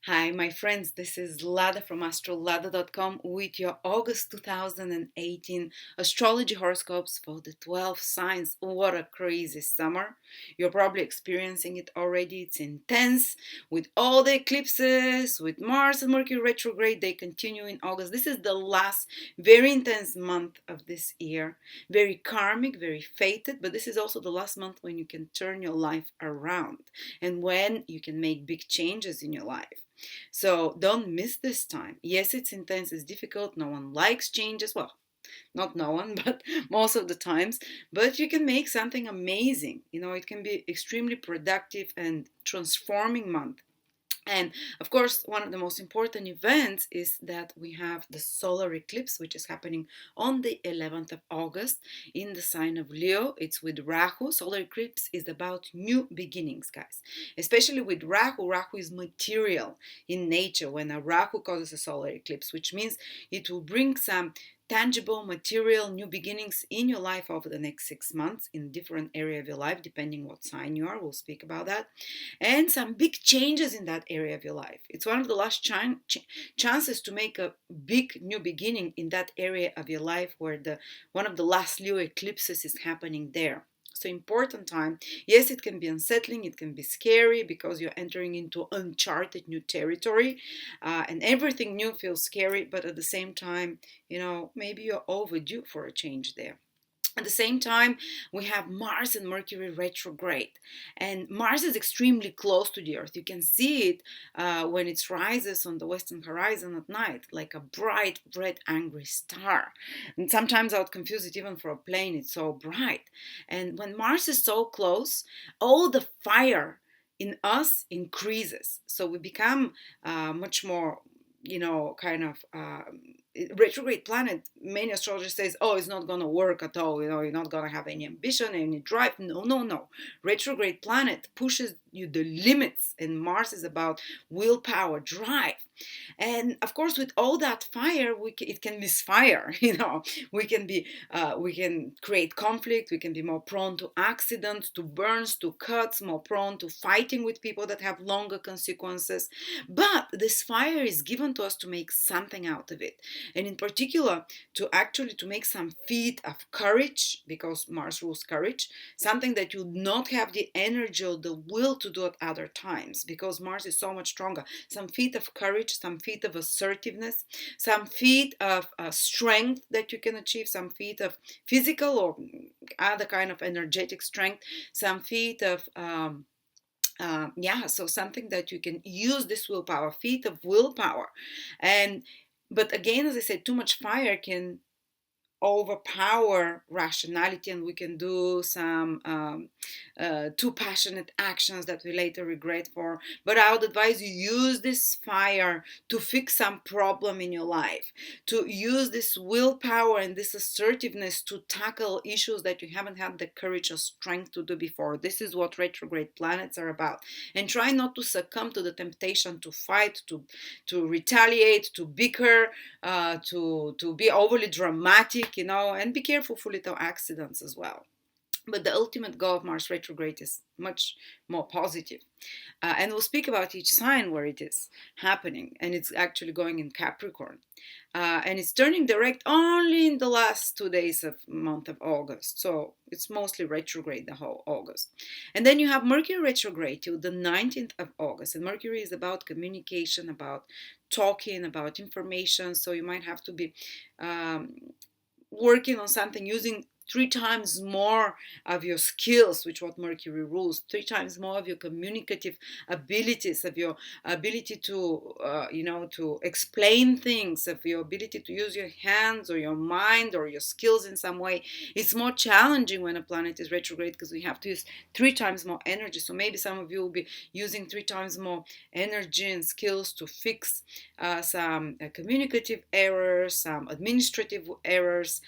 Hi, my friends. This is Lada from astrolada.com with your August 2018 astrology horoscopes for the 12 signs. What a crazy summer! You're probably experiencing it already. It's intense with all the eclipses, with Mars and Mercury retrograde. They continue in August. This is the last very intense month of this year. Very karmic, very fated, but this is also the last month when you can turn your life around and when you can make big changes in your life. So don't miss this time. Yes, it's intense, it's difficult. No one likes changes. Well, not no one, but most of the times. But you can make something amazing. It can be extremely productive and transforming month. And of course, one of the most important events is that we have the solar eclipse, which is happening on the 11th of August in the sign of Leo. It's with Rahu. Solar eclipse is about new beginnings, guys. Especially with Rahu. Rahu is material in nature when a Rahu causes a solar eclipse, which means it will bring some tangible, material, new beginnings in your life over the next 6 months in different area of your life, depending what sign you are. We'll speak about that, and some big changes in that area of your life. It's one of the last chances to make a big new beginning in that area of your life where the one of the last Leo eclipses is happening there. So important time. Yes, it can be unsettling, it can be scary because you're entering into uncharted new territory, and everything new feels scary, but at the same time, maybe you're overdue for a change there. At the same time, we have Mars and Mercury retrograde. And Mars is extremely close to the Earth. You can see it when it rises on the western horizon at night, like a bright, red, angry star. And sometimes I would confuse it even for a plane, it's so bright. And when Mars is so close, all the fire in us increases. So we become much more, kind of retrograde planet. Many astrologers says, oh, it's not going to work at all, you're not going to have any ambition, any drive. No, no, no. Retrograde planet pushes you the limits, and Mars is about willpower, drive. And of course, with all that fire, it can misfire. We can create conflict, we can be more prone to accidents, to burns, to cuts, more prone to fighting with people that have longer consequences. But this fire is given to us to make something out of it, and in particular to make some feat of courage, because Mars rules courage, something that you not have the energy or the will to do at other times, because Mars is so much stronger. Some feat of courage, some feat of assertiveness, some feat of strength that you can achieve, some feat of physical or other kind of energetic strength, some feat of so something that you can use this willpower, feat of willpower. And but again, as I said, too much fire can overpower rationality, and we can do some too passionate actions that we later regret for. But I would advise you use this fire to fix some problem in your life, to use this willpower and this assertiveness to tackle issues that you haven't had the courage or strength to do before. This is what retrograde planets are about. And try not to succumb to the temptation to fight, to retaliate, to bicker, to be overly dramatic, and be careful for little accidents as well. But the ultimate goal of Mars retrograde is much more positive. And we'll speak about each sign where it is happening. And it's actually going in Capricorn. And it's turning direct only in the last 2 days of month of August. So it's mostly retrograde the whole August. And then you have Mercury retrograde till the 19th of August. And Mercury is about communication, about talking, about information. So you might have to be working on something using 3 times more of your skills, which what Mercury rules, 3 times more of your communicative abilities, of your ability to, to explain things, of your ability to use your hands or your mind or your skills in some way. It's more challenging when a planet is retrograde because we have to use 3 times more energy. So maybe some of you will be using 3 times more energy and skills to fix some communicative errors, some administrative errors,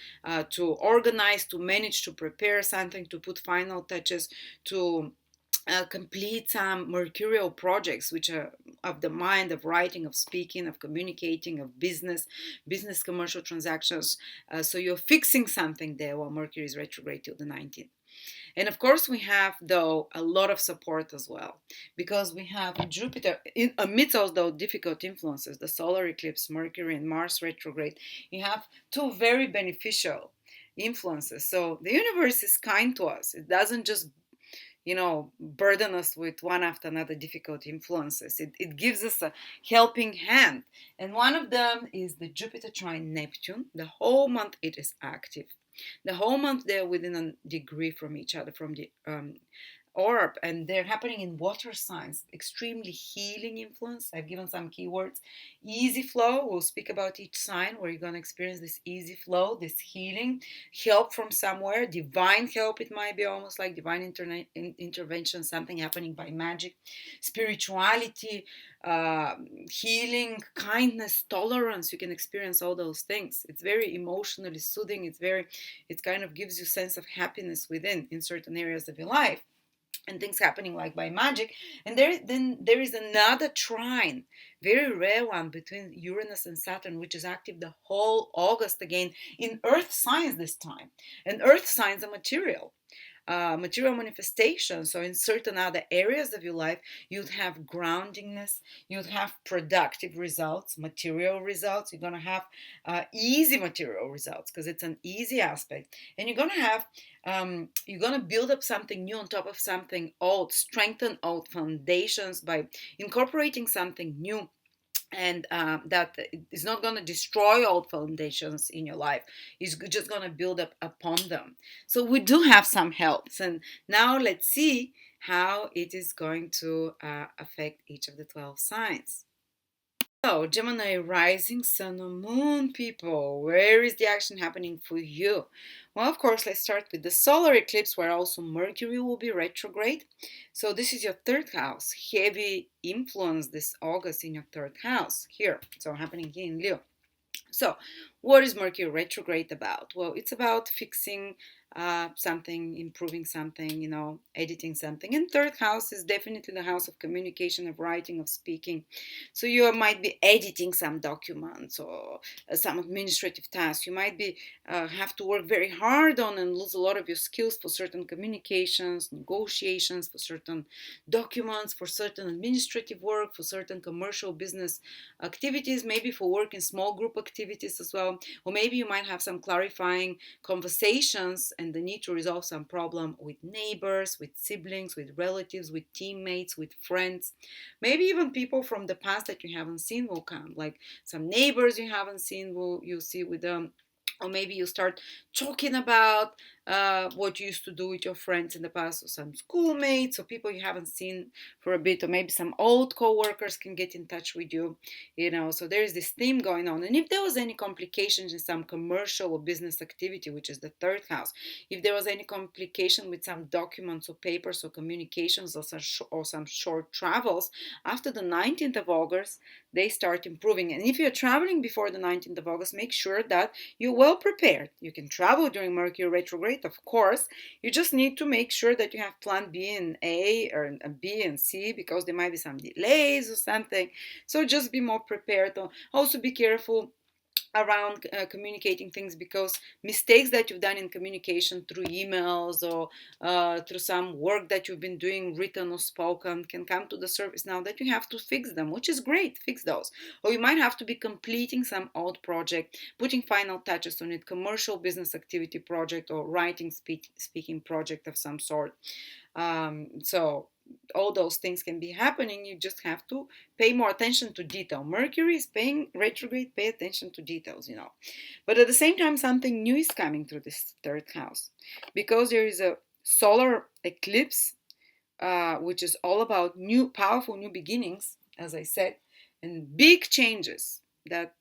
to organize, to manage, to prepare something, to put final touches, to complete some mercurial projects which are of the mind, of writing, of speaking, of communicating, of business commercial transactions. So you're fixing something there while Mercury is retrograde till the 19th. And of course, we have, though, a lot of support as well, because we have Jupiter, amidst all those difficult influences, the solar eclipse, Mercury, and Mars retrograde. You have two very beneficial influences. So the universe is kind to us. It doesn't just burden us with one after another difficult influences. It gives us a helping hand. And one of them is the Jupiter trine Neptune. The whole month it is active. The whole month they're within a degree from each other, from the orb, and they're happening in water signs. Extremely healing influence. I've given some keywords. Easy flow, we'll speak about each sign where you're going to experience this easy flow, this healing, help from somewhere, divine help. It might be almost like divine intervention, something happening by magic, spirituality, healing, kindness, tolerance. You can experience all those things. It's very emotionally soothing. It kind of gives you sense of happiness within in certain areas of your life, and things happening like by magic. And then there is another trine, very rare one, between Uranus and Saturn, which is active the whole August, again in earth signs this time. And earth signs are material manifestation. So in certain other areas of your life, you'd have groundingness, you'd have productive results, material results. You're going to have easy material results because it's an easy aspect. And you're going to have you're going to build up something new on top of something old, strengthen old foundations by incorporating something new, and that is not going to destroy old foundations in your life. It's just going to build up upon them. So we do have some helps, and now let's see how it is going to affect each of the 12 signs. So, Gemini rising, sun or moon, people, where is the action happening for you? Well, of course, let's start with the solar eclipse, where also Mercury will be retrograde. So this is your third house. Heavy influence this August in your third house here. So happening here in Leo. So, what is Mercury retrograde about? Well, it's about fixing something, improving something, editing something. And third house is definitely the house of communication, of writing, of speaking. So you might be editing some documents or some administrative tasks. You might be have to work very hard on and lose a lot of your skills for certain communications, negotiations, for certain documents, for certain administrative work, for certain commercial business activities, maybe for work in small group activities as well. Or maybe you might have some clarifying conversations and the need to resolve some problem with neighbors, with siblings, with relatives, with teammates, with friends. Maybe even people from the past that you haven't seen will come, like some neighbors you haven't seen you'll see with them. Or maybe you start talking about what you used to do with your friends in the past, or some schoolmates, or people you haven't seen for a bit, or maybe some old co-workers can get in touch with you, so there is this theme going on. And if there was any complications in some commercial or business activity, which is the third house, if there was any complication with some documents or papers or communications or some short travels, after the 19th of August, they start improving. And if you're traveling before the 19th of August, make sure that you're well prepared. You can travel during Mercury retrograde, of course. You just need to make sure that you have plan B and A, or B and C, because there might be some delays or something. So just be more prepared. Also be careful around communicating things, because mistakes that you've done in communication through emails or through some work that you've been doing, written or spoken, can come to the surface now that you have to fix them, which is great. Fix those. Or you might have to be completing some old project, putting final touches on it, commercial business activity project, or writing, speaking project of some sort. So all those things can be happening. You just have to pay more attention to detail. Mercury is paying retrograde, pay attention to details, But at the same time, something new is coming through this third house, because there is a solar eclipse, which is all about new, powerful new beginnings, as I said, and big changes that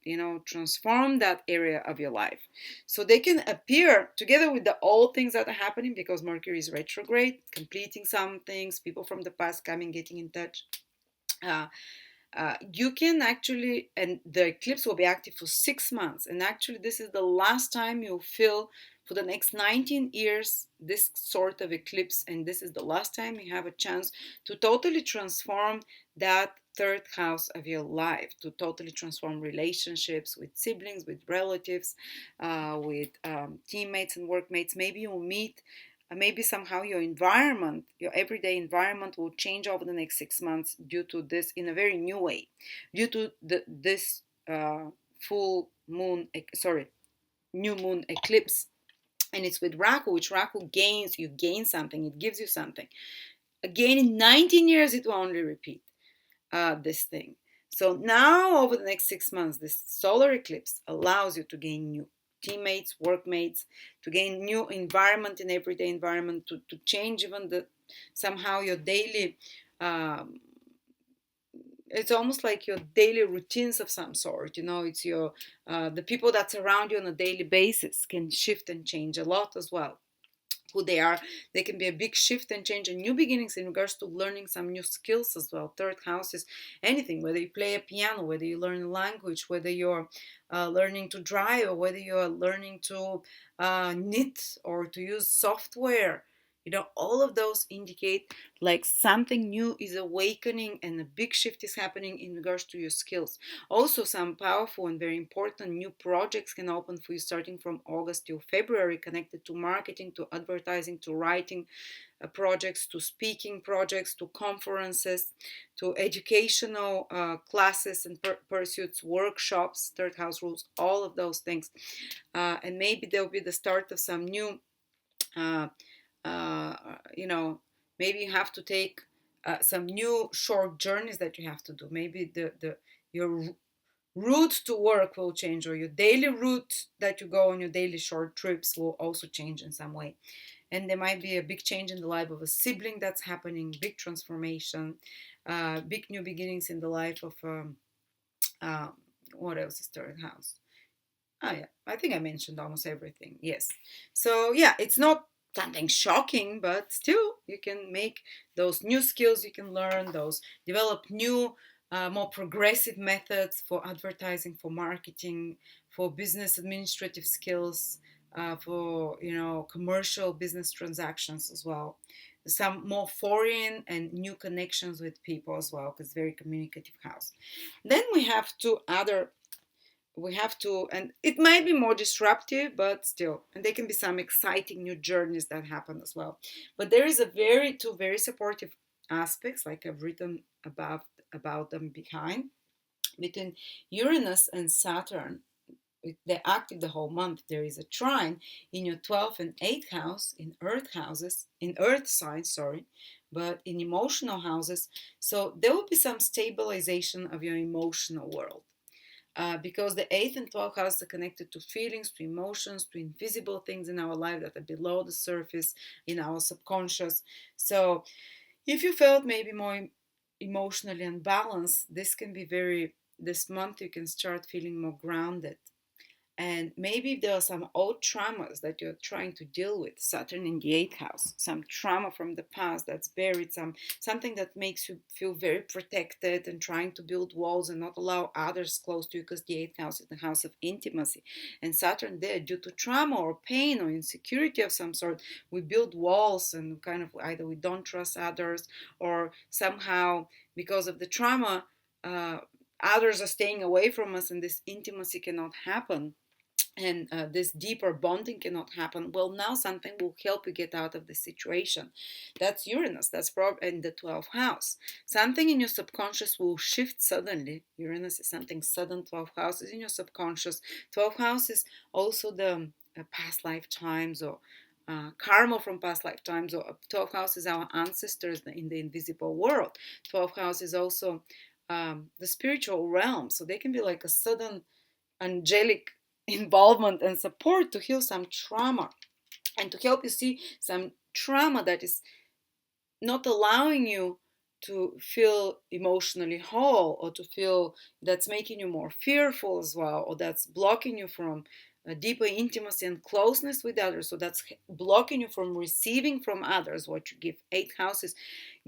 transform that area of your life. So they can appear together with the old things that are happening, because Mercury is retrograde, completing some things, people from the past coming, getting in touch. You can actually, and the eclipse will be active for 6 months, and actually this is the last time you'll feel for the next 19 years this sort of eclipse, and this is the last time you have a chance to totally transform that third house of your life, to totally transform relationships with siblings, with relatives, with teammates and workmates. Maybe you'll meet maybe somehow your environment, your everyday environment will change over the next 6 months due to this in a very new way, due to this full moon, sorry, new moon eclipse. And it's with Rahu, which Rahu gains, you gain something, it gives you something. Again, in 19 years, it will only repeat this thing. So now, over the next 6 months, this solar eclipse allows you to gain new teammates, workmates, to gain new environment in everyday environment, to change even the somehow your daily. It's almost like your daily routines of some sort. It's your the people that surround you on a daily basis can shift and change a lot as well. Who they are, they can be a big shift and change and new beginnings in regards to learning some new skills as well. Third house is anything, whether you play a piano, whether you learn a language, whether you're learning to drive, or whether you're learning to knit or to use software. All of those indicate like something new is awakening and a big shift is happening in regards to your skills. Also, some powerful and very important new projects can open for you starting from August till February, connected to marketing, to advertising, to writing projects, to speaking projects, to conferences, to educational classes and pursuits, workshops, third house rules, all of those things. And maybe there'll be the start of some new uh, uh, you know, maybe you have to take some new short journeys that you have to do. Maybe your route to work will change, or your daily route that you go on your daily short trips will also change in some way. And there might be a big change in the life of a sibling that's happening, big transformation, big new beginnings in the life of uh, what else is third house? Oh, yeah. I think I mentioned almost everything. Yes. So, yeah, it's not something shocking, but still, you can make those new skills you can learn, those develop new, more progressive methods for advertising, for marketing, for business administrative skills, for, commercial business transactions as well. Some more foreign and new connections with people as well, because it's very communicative house. Then we have to, and it might be more disruptive, but still, and there can be some exciting new journeys that happen as well. But there is two very supportive aspects, like I've written about them behind, between Uranus and Saturn. They're active the whole month. There is a trine in your 12th and 8th house, in earth houses, in earth signs, sorry, but in emotional houses. So there will be some stabilization of your emotional world, because the 8th and 12th house are connected to feelings, to emotions, to invisible things in our life that are below the surface, in our subconscious. So if you felt maybe more emotionally unbalanced, this month you can start feeling more grounded. And maybe there are some old traumas that you're trying to deal with, Saturn in the 8th house, some trauma from the past that's buried, something that makes you feel very protected and trying to build walls and not allow others close to you, because the 8th house is the house of intimacy. And Saturn there, due to trauma or pain or insecurity of some sort, we build walls and kind of either we don't trust others, or somehow because of the trauma, others are staying away from us and this intimacy cannot happen, and this deeper bonding cannot happen. Well, now something will help you get out of the situation. That's Uranus. That's probably in the 12th house. Something in your subconscious will shift suddenly. Uranus is something sudden. 12th house is in your subconscious. 12th house is also the past lifetimes, or karma from past lifetimes, or 12th house is our ancestors in the invisible world. 12th house is also the spiritual realm. So they can be like a sudden angelic involvement and support to heal some trauma, and to help you see some trauma that is not allowing you to feel emotionally whole, or to feel that's making you more fearful as well, or that's blocking you from a deeper intimacy and closeness with others. So that's blocking you from receiving from others what you give. 8th house is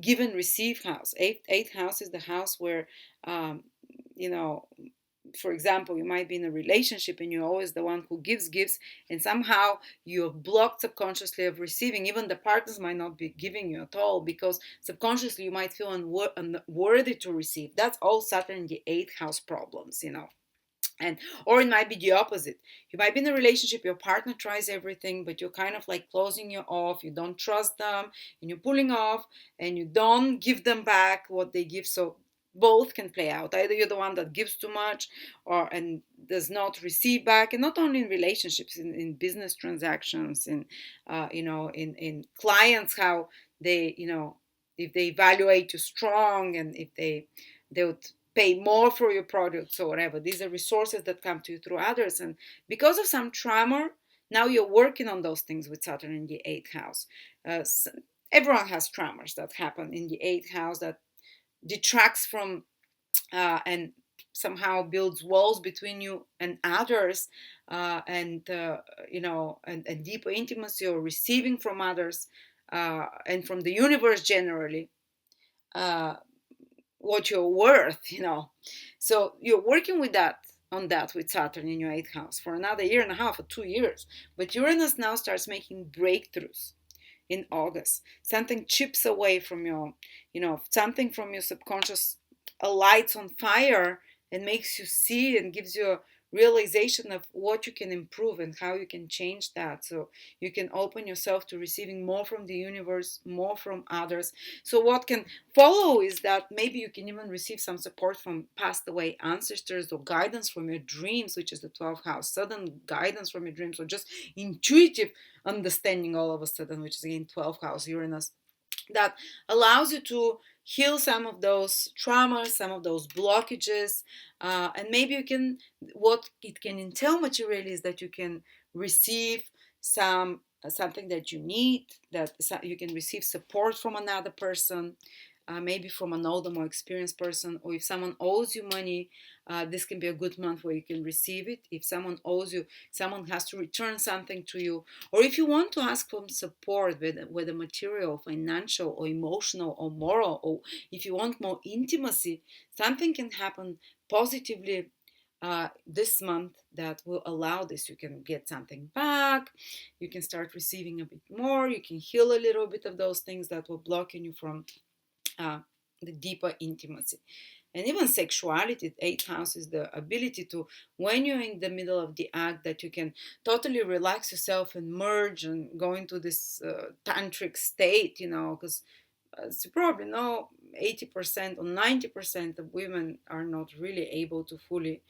give and receive house. Eighth house is the house where you know for example, you might be in a relationship and you're always the one who gives, and somehow you're blocked subconsciously of receiving. Even the partners might not be giving you at all, because subconsciously you might feel unworthy to receive. That's all Saturn in the 8th house problems. And or it might be the opposite. You might be in a relationship, your partner tries everything, but you're kind of like closing you off, you don't trust them, and you're pulling off, and you don't give them back what they give. So both can play out. Either you're the one that gives too much or and does not receive back. And not only in relationships, in business transactions, in clients, how they, if they evaluate you strong, and if they would pay more for your products or whatever. These are resources that come to you through others. And because of some trauma, now you're working on those things with Saturn in the eighth house. Everyone has traumas that happen in the eighth house that detracts from and somehow builds walls between you and others, and deeper intimacy or receiving from others, and from the universe generally. Uh, what you're worth. So you're working with that on that with Saturn in your eighth house for another year and a half or 2 years. But Uranus now starts making breakthroughs in August. Something chips away from something from your subconscious lights on fire and makes you see and gives you a realization of what you can improve and how you can change that. So you can open yourself to receiving more from the universe, more from others. So what can follow is that maybe you can even receive some support from passed away ancestors or guidance from your dreams, which is the 12th house, sudden guidance from your dreams, or just intuitive understanding all of a sudden, which is again 12th house Uranus, that allows you to heal some of those traumas, some of those blockages, and maybe what it can entail materially is that you can receive something that you need, that you can receive support from another person, maybe from an older, more experienced person, or if someone owes you money, this can be a good month where you can receive it. If someone owes you, someone has to return something to you, or if you want to ask for support with a material, financial, or emotional, or moral, or if you want more intimacy, something can happen positively this month that will allow this. You can get something back, you can start receiving a bit more, you can heal a little bit of those things that were blocking you from the deeper intimacy. And even sexuality, the eighth house is the ability to, when you're in the middle of the act, that you can totally relax yourself and merge and go into this tantric state, because as you probably know, 80% or 90% of women are not really able to fully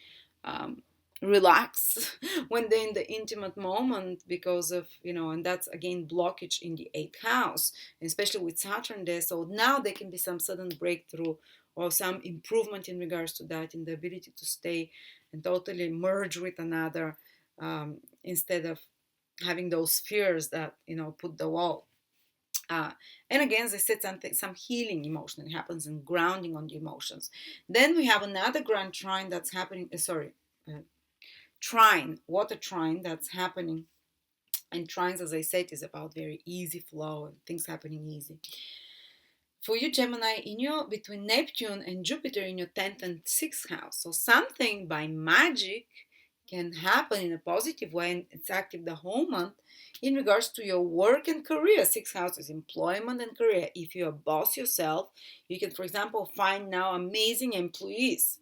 um, relax when they're in the intimate moment because of, and that's again blockage in the eighth house, especially with Saturn there. So now there can be some sudden breakthrough or some improvement in regards to that, in the ability to stay and totally merge with another, instead of having those fears that, put the wall. And again, as I said, some healing emotionally happens and grounding on the emotions. Then we have another grand trine that's happening. Trine, water trine that's happening. And trines, as I said, is about very easy flow and things happening easy. For you, Gemini, between Neptune and Jupiter in your 10th and 6th house. So something by magic can happen in a positive way, and it's active the whole month in regards to your work and career. Sixth house is employment and career. If you're a boss yourself, you can, for example, find now amazing employees.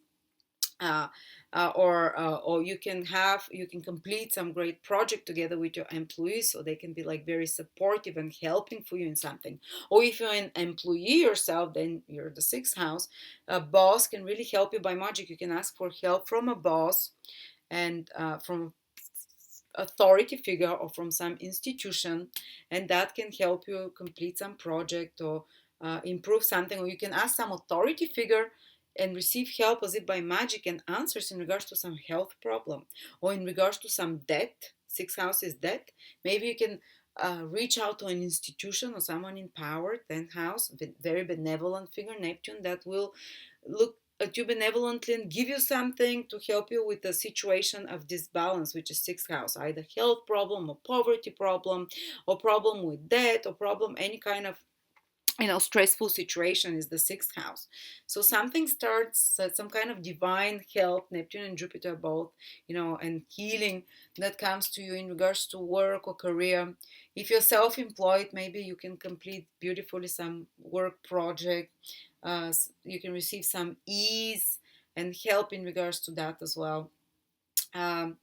Or you can complete some great project together with your employees, so they can be like very supportive and helping for you in something. Or if you're an employee yourself, then you're the sixth house. A boss can really help you by magic. You can ask for help from a boss and from authority figure or from some institution, and that can help you complete some project or improve something. Or you can ask some authority figure and receive help as if by magic and answers in regards to some health problem or in regards to some debt. Sixth house is debt. Maybe you can reach out to an institution or someone in power. 10th house, very benevolent figure, Neptune, that will look at you benevolently and give you something to help you with the situation of disbalance, which is sixth house, either health problem or poverty problem or problem with debt or problem any kind of stressful situation is the sixth house. So something starts, some kind of divine help, Neptune and Jupiter both, and healing that comes to you in regards to work or career. If you're self-employed, maybe you can complete beautifully some work project. You can receive some ease and help in regards to that as well. Um,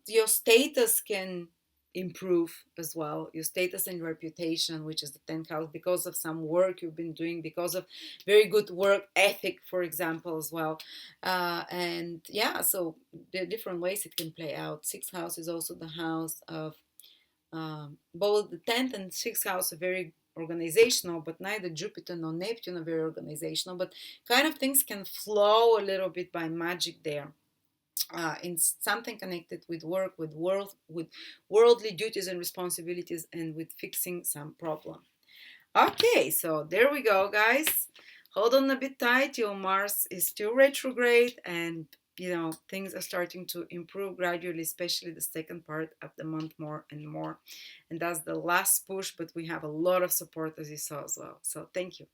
your status can improve as well, your status and reputation, which is the 10th house, because of some work you've been doing, because of very good work ethic, for example, as well. And yeah, so there are different ways it can play out. Sixth house is also the house of both the 10th and 6th house are very organizational, but neither Jupiter nor Neptune are very organizational, but kind of things can flow a little bit by magic there. In something connected with work, with worldly duties and responsibilities, and with fixing some problem. Okay, so there we go, guys. Hold on a bit tight. Your Mars is still retrograde, and things are starting to improve gradually, especially the second part of the month more and more. And that's the last push, but we have a lot of support, as you saw as well. So thank you.